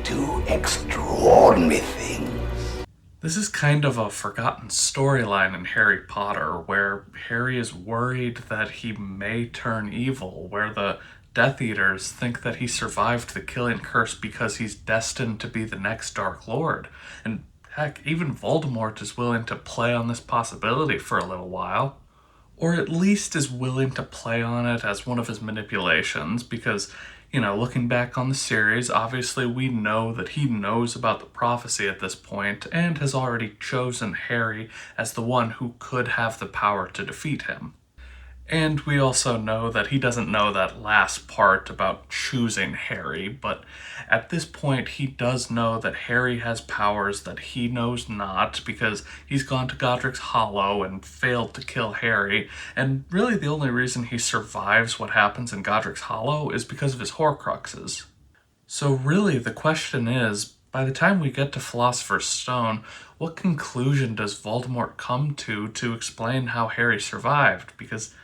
do extraordinary things. This is kind of a forgotten storyline in Harry Potter, where Harry is worried that he may turn evil, where the Death Eaters think that he survived the killing curse because he's destined to be the next Dark Lord. And heck, even Voldemort is willing to play on this possibility for a little while. Or at least is willing to play on it as one of his manipulations, because, looking back on the series, obviously we know that he knows about the prophecy at this point and has already chosen Harry as the one who could have the power to defeat him. And we also know that he doesn't know that last part about choosing Harry, but at this point he does know that Harry has powers that he knows not, because he's gone to Godric's Hollow and failed to kill Harry, and really the only reason he survives what happens in Godric's Hollow is because of his Horcruxes. So really the question is, by the time we get to Philosopher's Stone, what conclusion does Voldemort come to explain how Harry survived? Because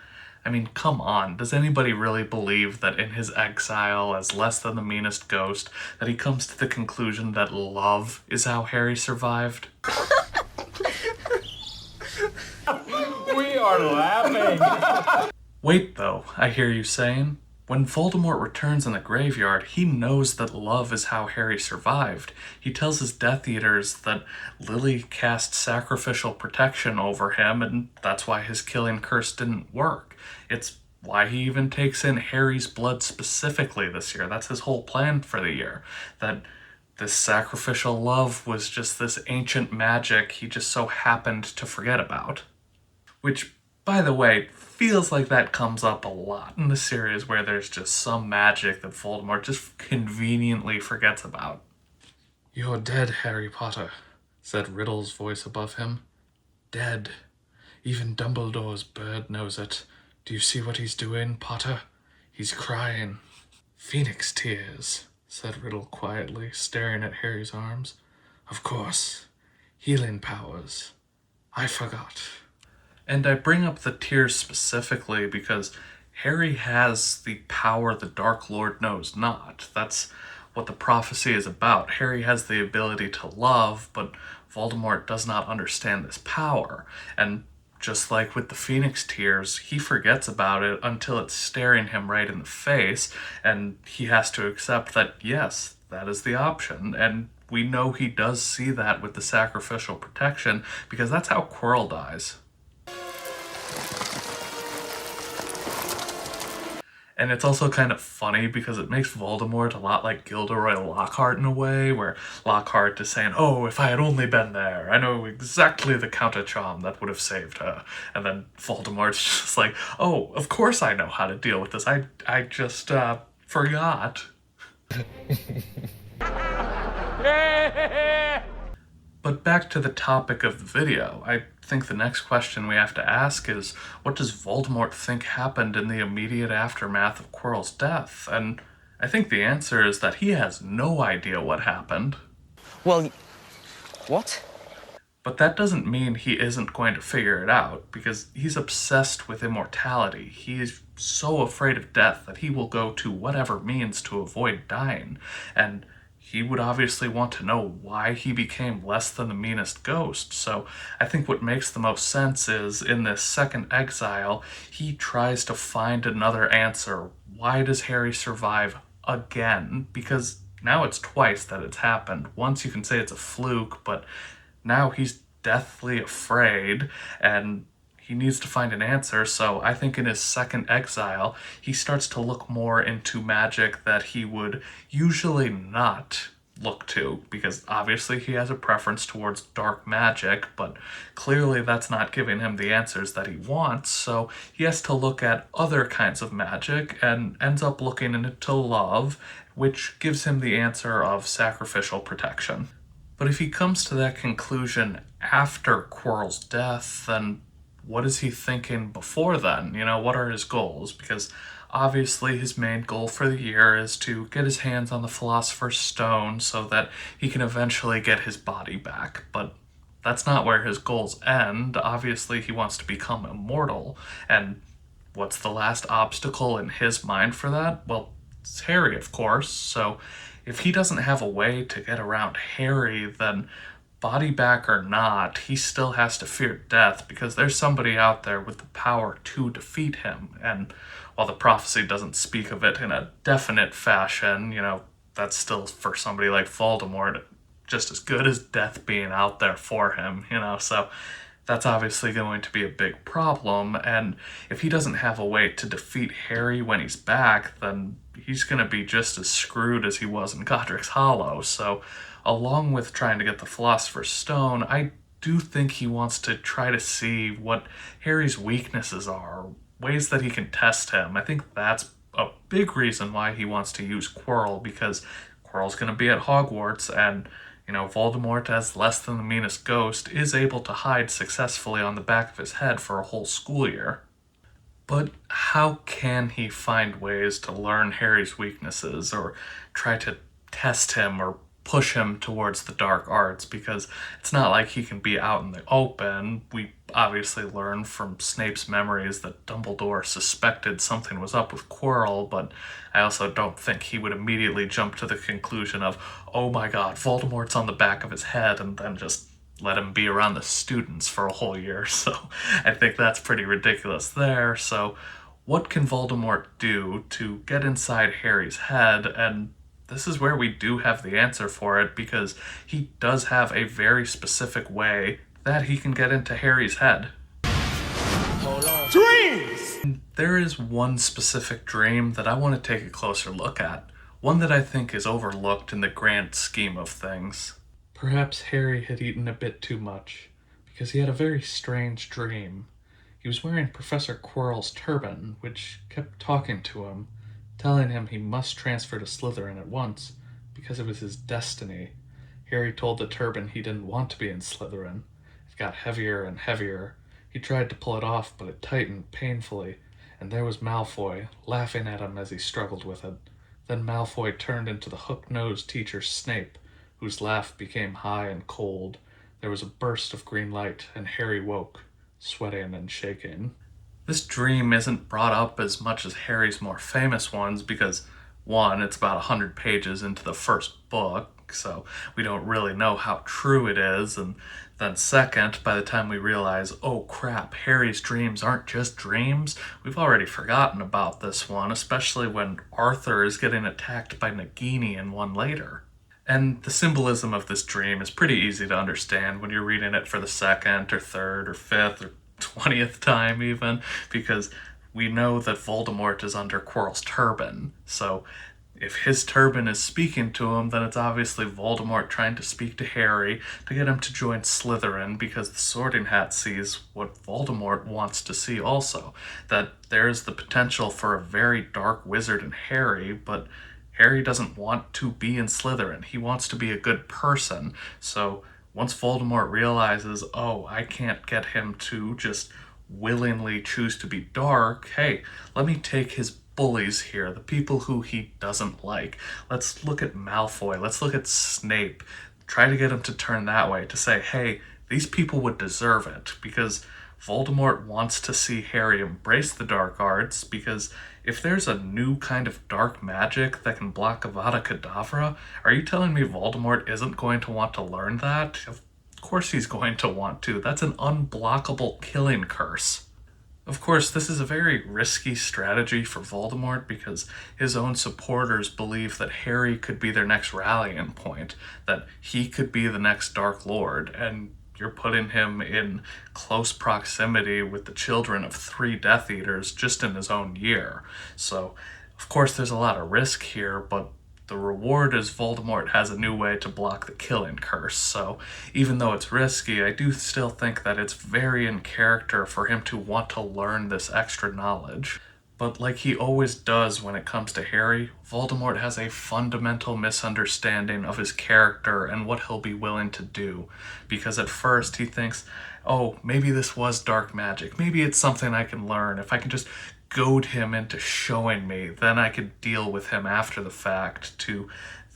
come on, does anybody really believe that in his exile as less than the meanest ghost, that he comes to the conclusion that love is how Harry survived? We are laughing. Wait though, I hear you saying. When Voldemort returns in the graveyard, he knows that love is how Harry survived. He tells his Death Eaters that Lily cast sacrificial protection over him, and that's why his killing curse didn't work. It's why he even takes in Harry's blood specifically this year. That's his whole plan for the year. That this sacrificial love was just this ancient magic he just so happened to forget about. Which, by the way, feels like that comes up a lot in the series, where there's just some magic that Voldemort just conveniently forgets about. "You're dead, Harry Potter," said Riddle's voice above him. "Dead. Even Dumbledore's bird knows it. Do you see what he's doing, Potter? He's crying." "Phoenix tears," said Riddle quietly, staring at Harry's arms. "Of course. Healing powers. I forgot." And I bring up the tears specifically because Harry has the power the Dark Lord knows not. That's what the prophecy is about. Harry has the ability to love, but Voldemort does not understand this power. And just like with the Phoenix tears, he forgets about it until it's staring him right in the face, and he has to accept that, yes, that is the option. And we know he does see that with the sacrificial protection, because that's how Quirrell dies. And it's also kind of funny because it makes Voldemort a lot like Gilderoy Lockhart in a way, where Lockhart is saying, "Oh, if I had only been there, I know exactly the counter-charm that would have saved her." And then Voldemort's just like, "Oh, of course I know how to deal with this. I just forgot." But back to the topic of the video, I think the next question we have to ask is, what does Voldemort think happened in the immediate aftermath of Quirrell's death? And I think the answer is that he has no idea what happened. Well, what? But that doesn't mean he isn't going to figure it out, because he's obsessed with immortality. He is so afraid of death that he will go to whatever means to avoid dying. And he would obviously want to know why he became less than the meanest ghost. So I think what makes the most sense is, in this second exile, he tries to find another answer. Why does Harry survive again? Because now it's twice that it's happened. Once you can say it's a fluke, but now he's deathly afraid, and he needs to find an answer. So I think in his second exile, he starts to look more into magic that he would usually not look to, because obviously he has a preference towards dark magic, but clearly that's not giving him the answers that he wants. So he has to look at other kinds of magic and ends up looking into love, which gives him the answer of sacrificial protection. But if he comes to that conclusion after Quirrell's death, then what is he thinking before then? What are his goals? Because obviously his main goal for the year is to get his hands on the Philosopher's Stone so that he can eventually get his body back. But that's not where his goals end. Obviously he wants to become immortal. And what's the last obstacle in his mind for that? Well, it's Harry, of course. So if he doesn't have a way to get around Harry, then body back or not, he still has to fear death because there's somebody out there with the power to defeat him. And while the prophecy doesn't speak of it in a definite fashion, that's still for somebody like Voldemort just as good as death being out there for him, so that's obviously going to be a big problem. And if he doesn't have a way to defeat Harry when he's back, then he's going to be just as screwed as he was in Godric's Hollow. So along with trying to get the Philosopher's Stone, I do think he wants to try to see what Harry's weaknesses are, ways that he can test him. I think that's a big reason why he wants to use Quirrell, because Quirrell's going to be at Hogwarts, and Voldemort, as less than the meanest ghost, is able to hide successfully on the back of his head for a whole school year. But how can he find ways to learn Harry's weaknesses, or try to test him, or push him towards the dark arts? Because it's not like he can be out in the open. We obviously learn from Snape's memories that Dumbledore suspected something was up with Quirrell, but I also don't think he would immediately jump to the conclusion of, oh my god, Voldemort's on the back of his head, and then just let him be around the students for a whole year. So I think that's pretty ridiculous there. So what can Voldemort do to get inside Harry's head? And this is where we do have the answer for it, because he does have a very specific way that he can get into Harry's head. Dreams! There is one specific dream that I want to take a closer look at, one that I think is overlooked in the grand scheme of things. Perhaps Harry had eaten a bit too much, because he had a very strange dream. He was wearing Professor Quirrell's turban, which kept talking to him, telling him he must transfer to Slytherin at once, because it was his destiny. Harry told the turban he didn't want to be in Slytherin. It got heavier and heavier. He tried to pull it off, but it tightened painfully, and there was Malfoy, laughing at him as he struggled with it. Then Malfoy turned into the hook-nosed teacher Snape, whose laugh became high and cold. There was a burst of green light, and Harry woke, sweating and shaking. This dream isn't brought up as much as Harry's more famous ones because, one, it's about 100 pages into the first book, so we don't really know how true it is, and then second, by the time we realize, oh crap, Harry's dreams aren't just dreams, we've already forgotten about this one, especially when Arthur is getting attacked by Nagini in one later. And the symbolism of this dream is pretty easy to understand when you're reading it for the second or third or fifth or 20th time even, because we know that Voldemort is under Quirrell's turban. So if his turban is speaking to him, then it's obviously Voldemort trying to speak to Harry to get him to join Slytherin, because the Sorting Hat sees what Voldemort wants to see also, that there's the potential for a very dark wizard in Harry, but Harry doesn't want to be in Slytherin. He wants to be a good person. So once Voldemort realizes, oh, I can't get him to just willingly choose to be dark, hey, let me take his bullies here, the people who he doesn't like. Let's look at Malfoy. Let's look at Snape. Try to get him to turn that way, to say, hey, these people would deserve it, because Voldemort wants to see Harry embrace the dark arts, because if there's a new kind of dark magic that can block Avada Kedavra, are you telling me Voldemort isn't going to want to learn that? Of course he's going to want to. That's an unblockable killing curse. Of course, this is a very risky strategy for Voldemort, because his own supporters believe that Harry could be their next rallying point, that he could be the next Dark Lord, and you're putting him in close proximity with the children of 3 Death Eaters just in his own year. So, of course, there's a lot of risk here, but the reward is Voldemort has a new way to block the killing curse. So, even though it's risky, I do still think that it's very in character for him to want to learn this extra knowledge. But like he always does when it comes to Harry, Voldemort has a fundamental misunderstanding of his character and what he'll be willing to do. Because at first he thinks, oh, maybe this was dark magic. Maybe it's something I can learn. If I can just goad him into showing me, then I could deal with him after the fact, to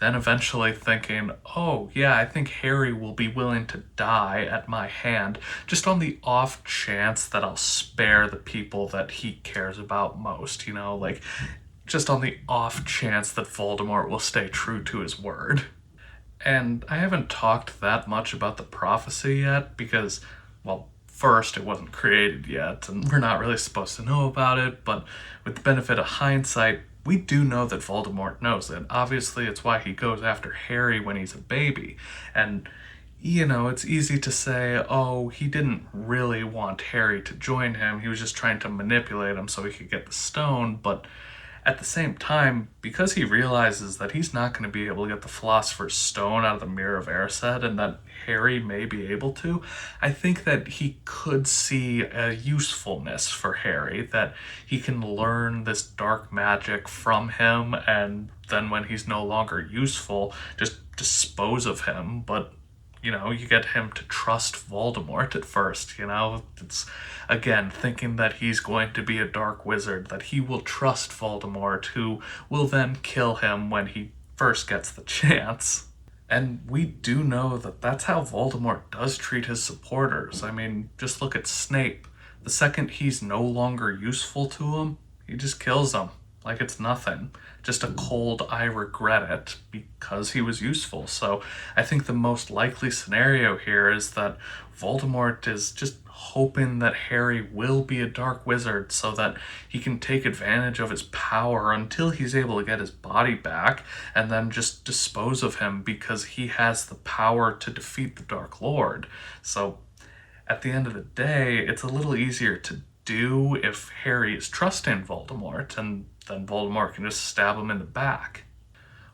then eventually thinking, oh yeah, I think Harry will be willing to die at my hand, just on the off chance that I'll spare the people that he cares about most, like just on the off chance that Voldemort will stay true to his word. And I haven't talked that much about the prophecy yet because, well, first, it wasn't created yet, and we're not really supposed to know about it, but with the benefit of hindsight, we do know that Voldemort knows it. Obviously, it's why he goes after Harry when he's a baby. And, you know, it's easy to say, oh, he didn't really want Harry to join him. He was just trying to manipulate him so he could get the stone, but at the same time, because he realizes that he's not going to be able to get the Philosopher's Stone out of the Mirror of Erised and that Harry may be able to, I think that he could see a usefulness for Harry, that he can learn this dark magic from him and then when he's no longer useful, just dispose of him, but you know, you get him to trust Voldemort at first, you know? It's, again, thinking that he's going to be a dark wizard, that he will trust Voldemort, who will then kill him when he first gets the chance. And we do know that that's how Voldemort does treat his supporters. I mean, just look at Snape. The second he's no longer useful to him, he just kills him. Like it's nothing. Just a cold, I regret it, because he was useful. So I think the most likely scenario here is that Voldemort is just hoping that Harry will be a dark wizard so that he can take advantage of his power until he's able to get his body back and then just dispose of him because he has the power to defeat the Dark Lord. So at the end of the day, it's a little easier to do if Harry is trusting Voldemort, and then Voldemort can just stab him in the back.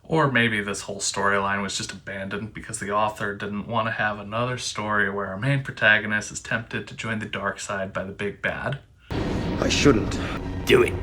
Or maybe this whole storyline was just abandoned because the author didn't want to have another story where our main protagonist is tempted to join the dark side by the big bad. I shouldn't do it.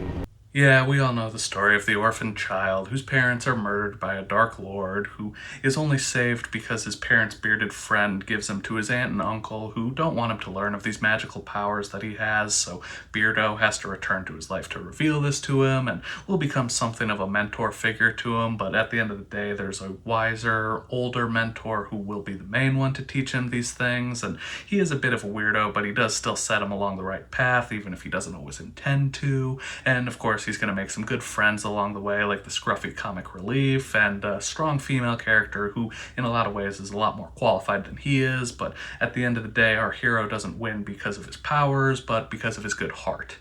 Yeah, we all know the story of the orphaned child whose parents are murdered by a Dark Lord who is only saved because his parents' bearded friend gives him to his aunt and uncle who don't want him to learn of these magical powers that he has, so Beardo has to return to his life to reveal this to him and will become something of a mentor figure to him, but at the end of the day there's a wiser, older mentor who will be the main one to teach him these things, and he is a bit of a weirdo, but he does still set him along the right path even if he doesn't always intend to, and of course he's going to make some good friends along the way, like the scruffy comic relief and a strong female character who in a lot of ways is a lot more qualified than he is, but at the end of the day our hero doesn't win because of his powers but because of his good heart.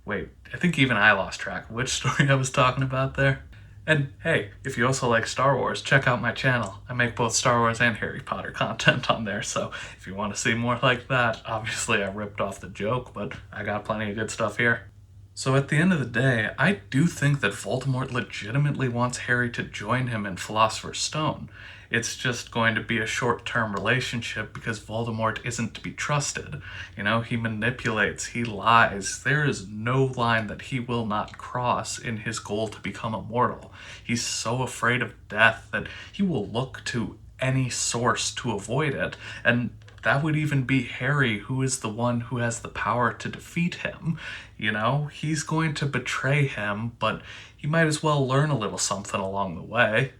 Wait, I think even I lost track of which story I was talking about there. And hey, if you also like Star Wars, check out my channel. I make both Star Wars and Harry Potter content on there, so if you want to see more like that, obviously I ripped off the joke, but I got plenty of good stuff here. So at the end of the day, I do think that Voldemort legitimately wants Harry to join him in Philosopher's Stone. It's just going to be a short-term relationship because Voldemort isn't to be trusted. You know, he manipulates, he lies. There is no line that he will not cross in his goal to become immortal. He's so afraid of death that he will look to any source to avoid it, and that would even be Harry, who is the one who has the power to defeat him. You know, he's going to betray him, but he might as well learn a little something along the way.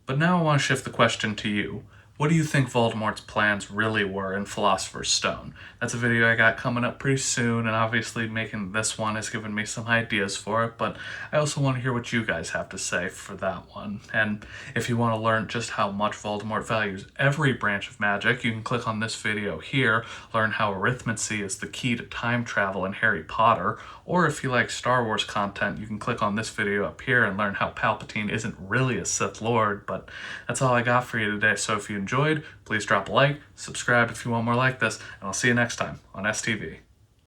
But now I want to shift the question to you. What do you think Voldemort's plans really were in Philosopher's Stone? That's a video I got coming up pretty soon, and obviously making this one has given me some ideas for it, but I also want to hear what you guys have to say for that one. And if you want to learn just how much Voldemort values every branch of magic, you can click on this video here, learn how arithmancy is the key to time travel in Harry Potter, or if you like Star Wars content, you can click on this video up here and learn how Palpatine isn't really a Sith Lord, but that's all I got for you today, so if you enjoyed, please drop a like, subscribe if you want more like this, and I'll see you next time on STV.